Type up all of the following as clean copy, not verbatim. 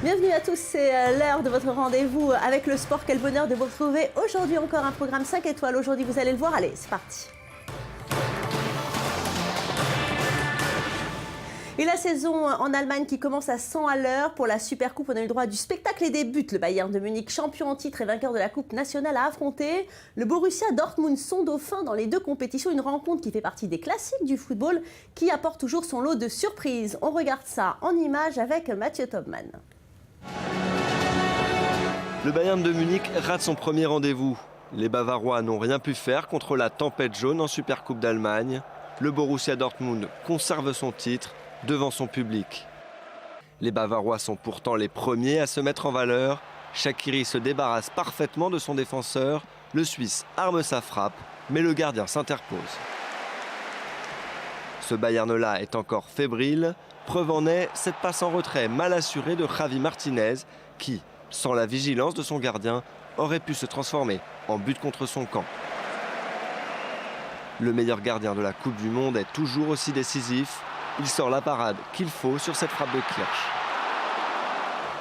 Bienvenue à tous, c'est l'heure de votre rendez-vous avec le sport. Quel bonheur de vous retrouver aujourd'hui encore un programme 5 étoiles. Aujourd'hui, vous allez le voir. Allez, c'est parti. Et la saison en Allemagne qui commence à 100 à l'heure pour la Supercoupe. On a eu le droit du spectacle et des buts. Le Bayern de Munich, champion en titre et vainqueur de la Coupe nationale, a affronté le Borussia Dortmund, son dauphin dans les deux compétitions. Une rencontre qui fait partie des classiques du football, qui apporte toujours son lot de surprises. On regarde ça en images avec Mathieu Tobman. Le Bayern de Munich rate son premier rendez-vous. Les Bavarois n'ont rien pu faire contre la tempête jaune en Supercoupe d'Allemagne. Le Borussia Dortmund conserve son titre devant son public. Les Bavarois sont pourtant les premiers à se mettre en valeur. Shaqiri se débarrasse parfaitement de son défenseur. Le Suisse arme sa frappe, mais le gardien s'interpose. Ce Bayern-là est encore fébrile. Preuve en est cette passe en retrait mal assurée de Javi Martinez qui, sans la vigilance de son gardien, aurait pu se transformer en but contre son camp. Le meilleur gardien de la Coupe du Monde est toujours aussi décisif. Il sort la parade qu'il faut sur cette frappe de Kirch.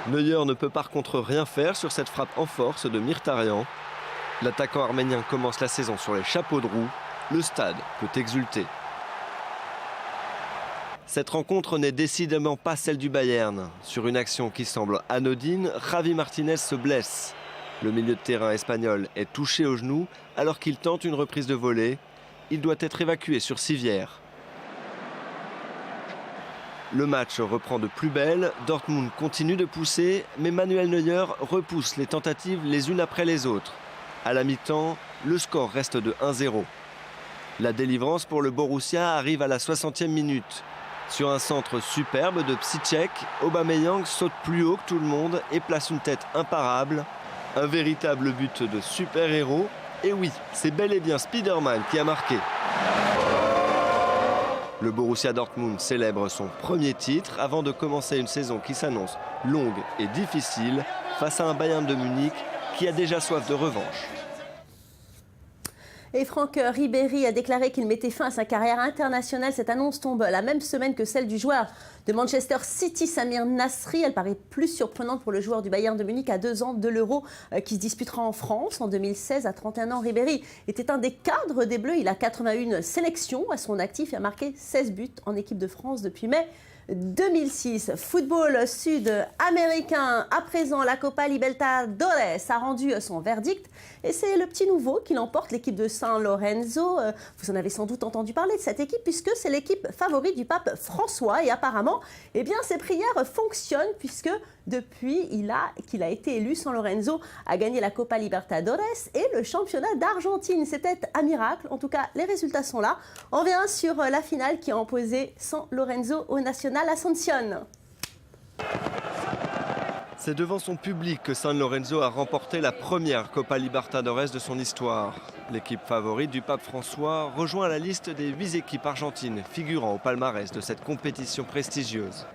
Neuer ne peut par contre rien faire sur cette frappe en force de Mkhitaryan. L'attaquant arménien commence la saison sur les chapeaux de roue. Le stade peut exulter. Cette rencontre n'est décidément pas celle du Bayern. Sur une action qui semble anodine, Javi Martinez se blesse. Le milieu de terrain espagnol est touché au genou alors qu'il tente une reprise de volée. Il doit être évacué sur civière. Le match reprend de plus belle, Dortmund continue de pousser, mais Manuel Neuer repousse les tentatives les unes après les autres. À la mi-temps, le score reste de 1-0. La délivrance pour le Borussia arrive à la 60e minute. Sur un centre superbe de Psichek, Aubameyang saute plus haut que tout le monde et place une tête imparable. Un véritable but de super-héros. Et oui, c'est bel et bien Spider-Man qui a marqué. Le Borussia Dortmund célèbre son premier titre avant de commencer une saison qui s'annonce longue et difficile face à un Bayern de Munich qui a déjà soif de revanche. Et Franck Ribéry a déclaré qu'il mettait fin à sa carrière internationale. Cette annonce tombe la même semaine que celle du joueur de Manchester City, Samir Nasri. Elle paraît plus surprenante pour le joueur du Bayern de Munich à 2 ans de l'Euro qui se disputera en France en 2016. À 31 ans, Ribéry était un des cadres des Bleus. Il a 81 sélections à son actif et a marqué 16 buts en équipe de France depuis mai 2006. Football sud-américain. À présent, la Copa Libertadores a rendu son verdict et c'est le petit nouveau qui l'emporte, l'équipe de San Lorenzo. Vous en avez sans doute entendu parler de cette équipe puisque c'est l'équipe favorite du pape François et apparemment, ses prières fonctionnent puisque depuis qu'il a été élu, San Lorenzo a gagné la Copa Libertadores et le championnat d'Argentine. C'était un miracle. En tout cas, les résultats sont là. On revient sur la finale qui a opposé San Lorenzo au Nacional Asunción. C'est devant son public que San Lorenzo a remporté la première Copa Libertadores de son histoire. L'équipe favorite du pape François rejoint la liste des 8 équipes argentines figurant au palmarès de cette compétition prestigieuse.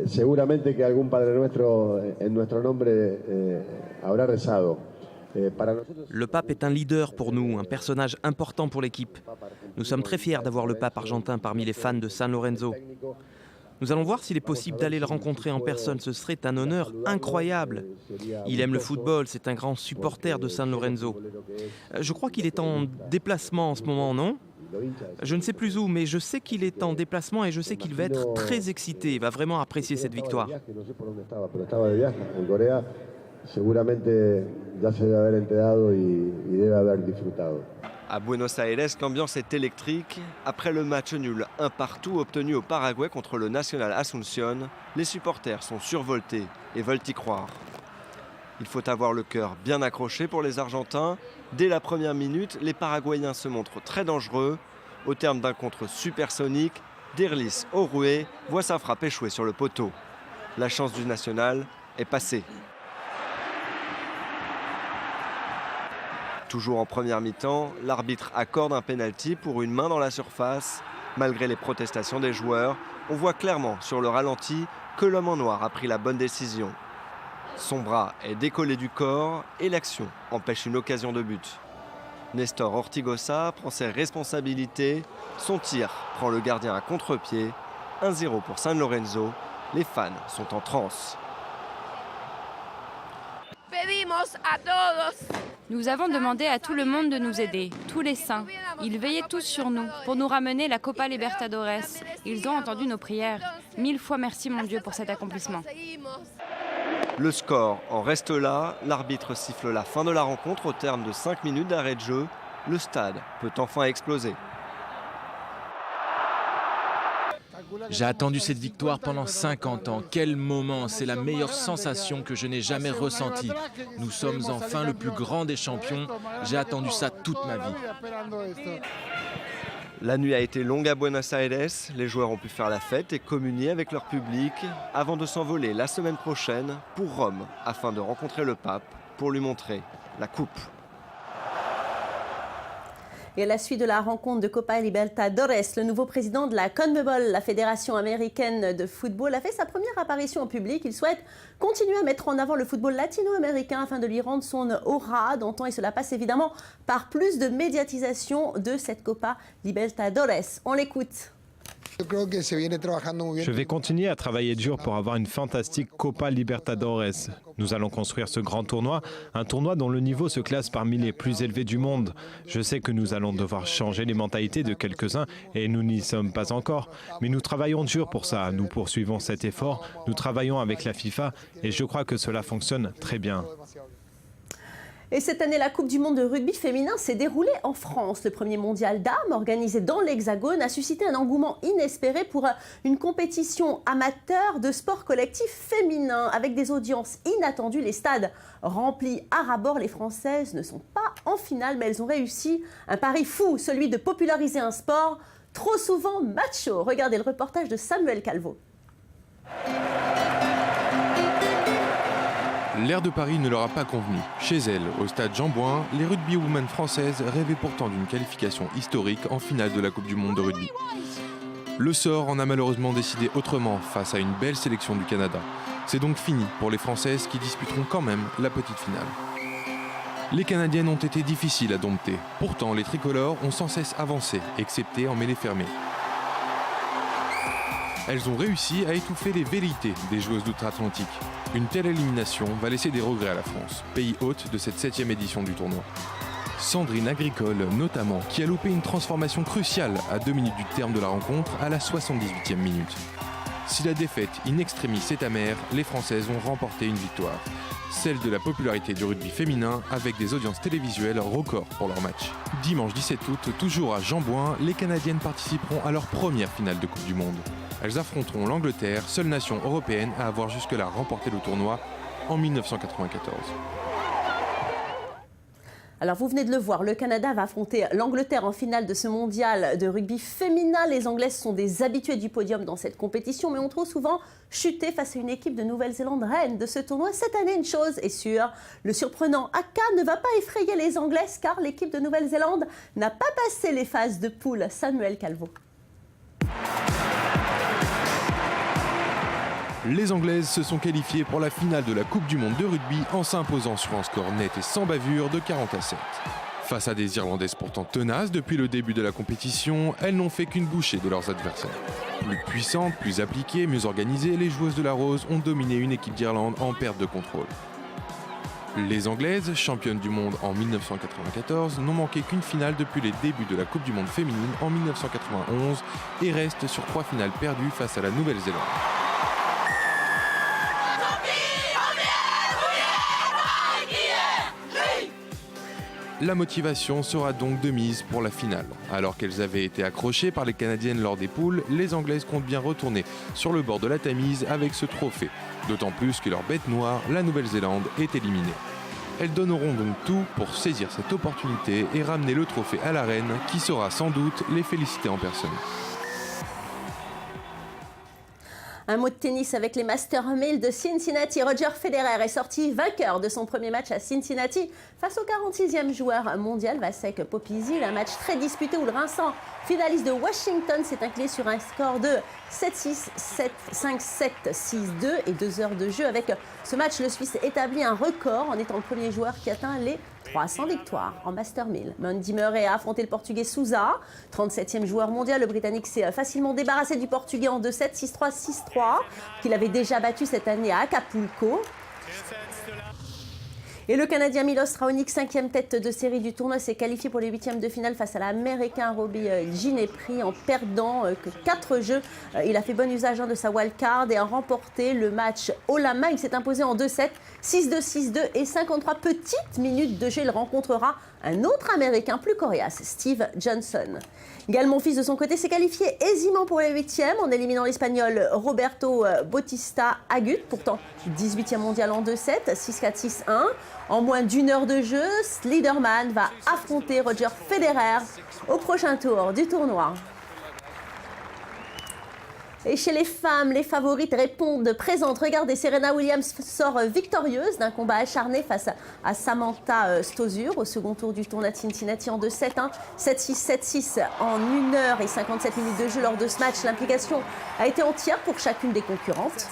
Seguramente que algún Padre Nuestro en nuestro nombre habrá rezado. Le pape est un leader pour nous, un personnage important pour l'équipe. Nous sommes très fiers d'avoir le pape argentin parmi les fans de San Lorenzo. Nous allons voir s'il est possible d'aller le rencontrer en personne. Ce serait un honneur incroyable. Il aime le football, c'est un grand supporter de San Lorenzo. Je crois qu'il est en déplacement en ce moment, non ? Je ne sais plus où, mais je sais qu'il est en déplacement et je sais qu'il va être très excité. Il va vraiment apprécier cette victoire. À Buenos Aires, l'ambiance est électrique. Après le match nul 1-1 obtenu au Paraguay contre le Nacional Asunción, les supporters sont survoltés et veulent y croire. Il faut avoir le cœur bien accroché pour les Argentins. Dès la première minute, les Paraguayens se montrent très dangereux. Au terme d'un contre supersonique, Derlis Orue voit sa frappe échouer sur le poteau. La chance du Nacional est passée. Toujours en première mi-temps, l'arbitre accorde un pénalty pour une main dans la surface. Malgré les protestations des joueurs, on voit clairement sur le ralenti que l'homme en noir a pris la bonne décision. Son bras est décollé du corps et l'action empêche une occasion de but. Nestor Ortigosa prend ses responsabilités. Son tir prend le gardien à contre-pied. 1-0 pour San Lorenzo. Les fans sont en transe. Nous avons demandé à tout le monde de nous aider, tous les saints. Ils veillaient tous sur nous pour nous ramener la Copa Libertadores. Ils ont entendu nos prières. 1000 fois merci mon Dieu pour cet accomplissement. Le score en reste là. L'arbitre siffle la fin de la rencontre au terme de 5 minutes d'arrêt de jeu. Le stade peut enfin exploser. J'ai attendu cette victoire pendant 50 ans. Quel moment! C'est la meilleure sensation que je n'ai jamais ressentie. Nous sommes enfin le plus grand des champions. J'ai attendu ça toute ma vie. La nuit a été longue à Buenos Aires. Les joueurs ont pu faire la fête et communier avec leur public avant de s'envoler la semaine prochaine pour Rome afin de rencontrer le pape pour lui montrer la coupe. Et à la suite de la rencontre de Copa Libertadores, le nouveau président de la CONMEBOL, la Fédération américaine de football, a fait sa première apparition au public. Il souhaite continuer à mettre en avant le football latino-américain afin de lui rendre son aura d'antan. Et cela passe évidemment par plus de médiatisation de cette Copa Libertadores. On l'écoute. Je vais continuer à travailler dur pour avoir une fantastique Copa Libertadores. Nous allons construire ce grand tournoi, un tournoi dont le niveau se classe parmi les plus élevés du monde. Je sais que nous allons devoir changer les mentalités de quelques-uns et nous n'y sommes pas encore. Mais nous travaillons dur pour ça, nous poursuivons cet effort, nous travaillons avec la FIFA et je crois que cela fonctionne très bien. Et cette année, la Coupe du monde de rugby féminin s'est déroulée en France. Le premier mondial dames, organisé dans l'Hexagone, a suscité un engouement inespéré pour une compétition amateur de sport collectif féminin. Avec des audiences inattendues, les stades remplis à ras-bord, les Françaises ne sont pas en finale, mais elles ont réussi un pari fou, celui de populariser un sport trop souvent macho. Regardez le reportage de Samuel Calvo. L'air de Paris ne leur a pas convenu. Chez elles, au stade Jean-Bouin, les rugbywomen françaises rêvaient pourtant d'une qualification historique en finale de la Coupe du monde de rugby. Le sort en a malheureusement décidé autrement face à une belle sélection du Canada. C'est donc fini pour les Françaises qui disputeront quand même la petite finale. Les Canadiennes ont été difficiles à dompter. Pourtant, les tricolores ont sans cesse avancé, excepté en mêlée fermée. Elles ont réussi à étouffer les velléités des joueuses d'outre-Atlantique. Une telle élimination va laisser des regrets à la France, pays hôte de cette 7e édition du tournoi. Sandrine Agricole notamment, qui a loupé une transformation cruciale à 2 minutes du terme de la rencontre à la 78e minute. Si la défaite in extremis est amère, les Françaises ont remporté une victoire. Celle de la popularité du rugby féminin avec des audiences télévisuelles records pour leur match. Dimanche 17 août, toujours à Jean-Bouin, les Canadiennes participeront à leur première finale de Coupe du Monde. Elles affronteront l'Angleterre, seule nation européenne à avoir jusque-là remporté le tournoi en 1994. Alors vous venez de le voir, le Canada va affronter l'Angleterre en finale de ce mondial de rugby féminin. Les Anglaises sont des habituées du podium dans cette compétition, mais ont trop souvent chuté face à une équipe de Nouvelle-Zélande reine de ce tournoi. Cette année, une chose est sûre, le surprenant Haka ne va pas effrayer les Anglaises car l'équipe de Nouvelle-Zélande n'a pas passé les phases de poule. Samuel Calvo. Les Anglaises se sont qualifiées pour la finale de la Coupe du monde de rugby en s'imposant sur un score net et sans bavure de 40-7. Face à des Irlandaises pourtant tenaces depuis le début de la compétition, elles n'ont fait qu'une bouchée de leurs adversaires. Plus puissantes, plus appliquées, mieux organisées, les joueuses de la Rose ont dominé une équipe d'Irlande en perte de contrôle. Les Anglaises, championnes du monde en 1994, n'ont manqué qu'une finale depuis les débuts de la Coupe du monde féminine en 1991 et restent sur 3 finales perdues face à la Nouvelle-Zélande. La motivation sera donc de mise pour la finale. Alors qu'elles avaient été accrochées par les Canadiennes lors des poules, les Anglaises comptent bien retourner sur le bord de la Tamise avec ce trophée. D'autant plus que leur bête noire, la Nouvelle-Zélande, est éliminée. Elles donneront donc tout pour saisir cette opportunité et ramener le trophée à la reine qui saura sans doute les féliciter en personne. Un mot de tennis avec les Masters 1000 de Cincinnati. Roger Federer est sorti vainqueur de son premier match à Cincinnati face au 46e joueur mondial Vasek Popisil. Un match très disputé où le rinçant finaliste de Washington s'est incliné sur un score de 7-6, 7-5-7, 6-2 et 2 heures de jeu. Avec ce match, le Suisse établit un record en étant le premier joueur qui atteint les 300 victoires en Master 1000. Andy Murray a affronté le Portugais Sousa, 37e joueur mondial. Le Britannique s'est facilement débarrassé du Portugais en 2-7, 6-3, 6-3, qu'il avait déjà battu cette année à Acapulco. Et le Canadien Milos Raonic, 5e tête de série du tournoi, s'est qualifié pour les 8e de finale face à l'Américain Robbie Ginepri en perdant que 4 jeux. Il a fait bon usage de sa wildcard et a remporté le match haut la main. Il s'est imposé en 2-7, 6-2, 6-2 et 53 petites minutes de jeu. Il rencontrera un autre Américain plus coriace, Steve Johnson. Gaël Monfils, de son côté, s'est qualifié aisément pour les 8e en éliminant l'Espagnol Roberto Bautista Agut, pourtant 18e mondial en 2-7, 6-4, 6-1. En moins d'1 heure de jeu, Sliderman va affronter Roger Federer au prochain tour du tournoi. Et chez les femmes, les favorites répondent présentes. Regardez, Serena Williams sort victorieuse d'un combat acharné face à Samantha Stosur au second tour du tournoi de Cincinnati en 2-7, 7-6, 7-6 en 1 heure et 57 minutes de jeu lors de ce match. L'implication a été entière pour chacune des concurrentes.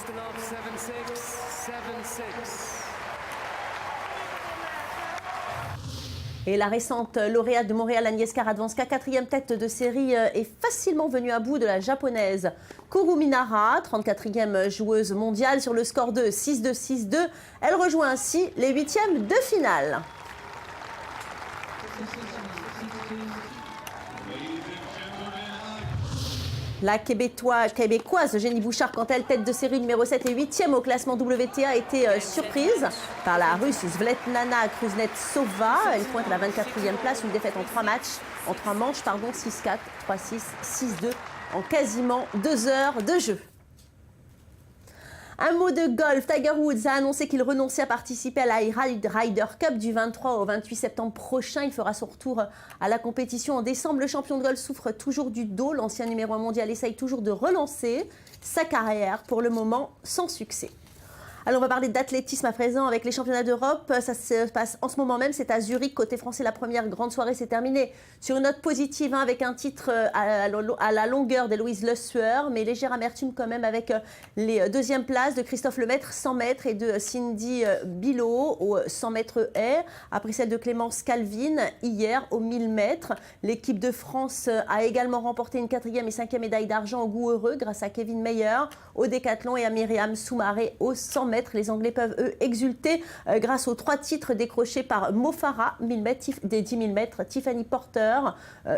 Et la récente lauréate de Montréal, Agnieszka Radwanska, 4e tête de série, est facilement venue à bout de la japonaise Kuru Minara, 34e joueuse mondiale sur le score de 6-2, 6-2. Elle rejoint ainsi les 8e de finale. La québécoise Jenny Bouchard, quant à elle, tête de série numéro 7 et 8e au classement WTA, a été surprise par la Russe Svetlana Kuznetsova. Elle pointe à la 24e place, une défaite en 3 manches, 6-4, 3-6, 6-2 en quasiment 2 heures de jeu. Un mot de golf. Tiger Woods a annoncé qu'il renonçait à participer à la Ryder Cup du 23 au 28 septembre prochain. Il fera son retour à la compétition en décembre. Le champion de golf souffre toujours du dos. L'ancien numéro 1 mondial essaye toujours de relancer sa carrière, pour le moment sans succès. Alors on va parler d'athlétisme à présent avec les championnats d'Europe. Ça se passe en ce moment même, c'est à Zurich. Côté français, la première grande soirée s'est terminée sur une note positive, avec un titre à la longueur d'Héloïse Le Sueur, mais légère amertume quand même avec les deuxièmes places de Christophe Lemaître 100 mètres et de Cindy Bilot au 100 mètres haies, après celle de Clémence Calvin hier au 1000 mètres. L'équipe de France a également remporté une 4e et 5e médaille d'argent au goût heureux grâce à Kevin Meyer au décathlon et à Myriam Soumaré au 100 mètres. Les Anglais peuvent, eux, exulter grâce aux 3 titres décrochés par Mo Farah, 1000 mètres, des 10 000 mètres, Tiffany Porter,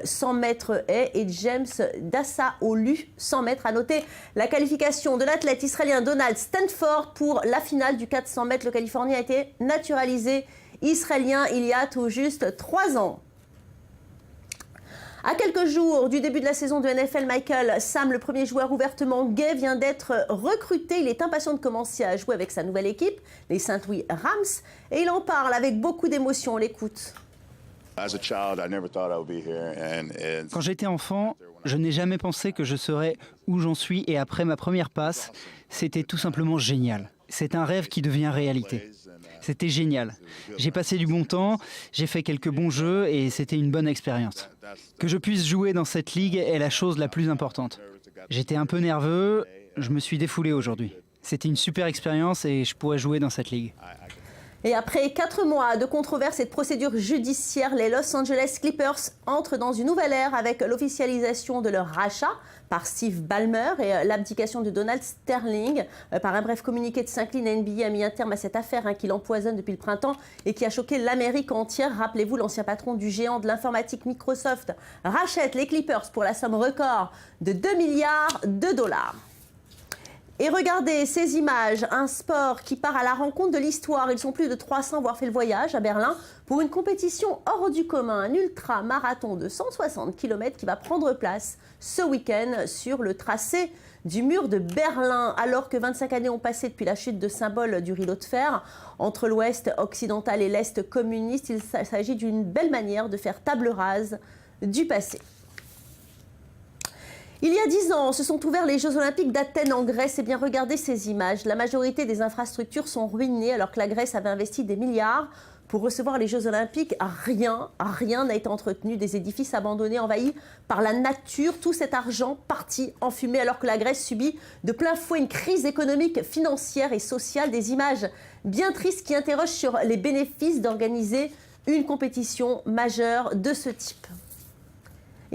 100 mètres haies, et James Dassaolu, 100 mètres. À noter la qualification de l'athlète israélien Donald Stanford pour la finale du 400 mètres. Le Californien a été naturalisé israélien il y a tout juste 3 ans. À quelques jours du début de la saison de NFL, Michael Sam, le premier joueur ouvertement gay, vient d'être recruté. Il est impatient de commencer à jouer avec sa nouvelle équipe, les St. Louis Rams, et il en parle avec beaucoup d'émotion. On l'écoute. Quand j'étais enfant, je n'ai jamais pensé que je serais où j'en suis, et après ma première passe, c'était tout simplement génial. C'est un rêve qui devient réalité. C'était génial. J'ai passé du bon temps, j'ai fait quelques bons jeux et c'était une bonne expérience. Que je puisse jouer dans cette ligue est la chose la plus importante. J'étais un peu nerveux, je me suis défoulé aujourd'hui. C'était une super expérience et je pourrais jouer dans cette ligue. Et après 4 mois de controverses et de procédures judiciaires, les Los Angeles Clippers entrent dans une nouvelle ère avec l'officialisation de leur rachat par Steve Ballmer et l'abdication de Donald Sterling. Par un bref communiqué de Saint-Cloud, NBA a mis un terme à cette affaire qui l'empoisonne depuis le printemps et qui a choqué l'Amérique entière. Rappelez-vous, l'ancien patron du géant de l'informatique Microsoft rachète les Clippers pour la somme record de 2 milliards de dollars. Et regardez ces images, un sport qui part à la rencontre de l'histoire. Ils sont plus de 300 à avoir fait le voyage à Berlin pour une compétition hors du commun, un ultra-marathon de 160 km qui va prendre place ce week-end sur le tracé du mur de Berlin. Alors que 25 années ont passé depuis la chute de symbole du rideau de fer entre l'Ouest occidental et l'Est communiste, il s'agit d'une belle manière de faire table rase du passé. Il y a 10 ans, se sont ouverts les Jeux Olympiques d'Athènes en Grèce. Et bien, regardez ces images. La majorité des infrastructures sont ruinées alors que la Grèce avait investi des milliards pour recevoir les Jeux Olympiques. Rien n'a été entretenu. Des édifices abandonnés, envahis par la nature. Tout cet argent parti en fumée alors que la Grèce subit de plein fouet une crise économique, financière et sociale. Des images bien tristes qui interrogent sur les bénéfices d'organiser une compétition majeure de ce type.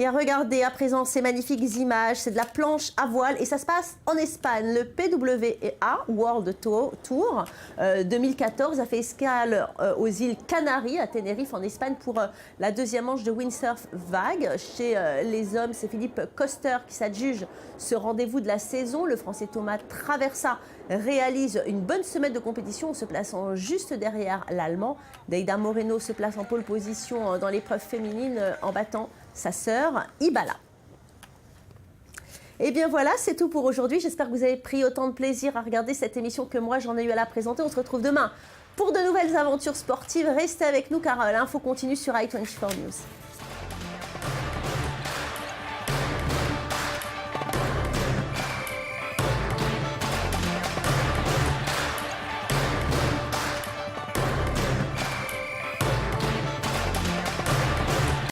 Et regardez à présent ces magnifiques images, c'est de la planche à voile et ça se passe en Espagne. Le PWA World Tour 2014 a fait escale aux îles Canaries à Tenerife en Espagne pour la deuxième manche de windsurf vague. Chez les hommes, c'est Philippe Koster qui s'adjuge ce rendez-vous de la saison. Le Français Thomas Traversa réalise une bonne semaine de compétition en se plaçant juste derrière l'Allemand. Deida Moreno se place en pole position dans l'épreuve féminine en battant sa sœur Ibala. Et bien voilà, c'est tout pour aujourd'hui. J'espère que vous avez pris autant de plaisir à regarder cette émission que moi j'en ai eu à la présenter. On se retrouve demain pour de nouvelles aventures sportives. Restez avec nous car l'info continue sur i24 News.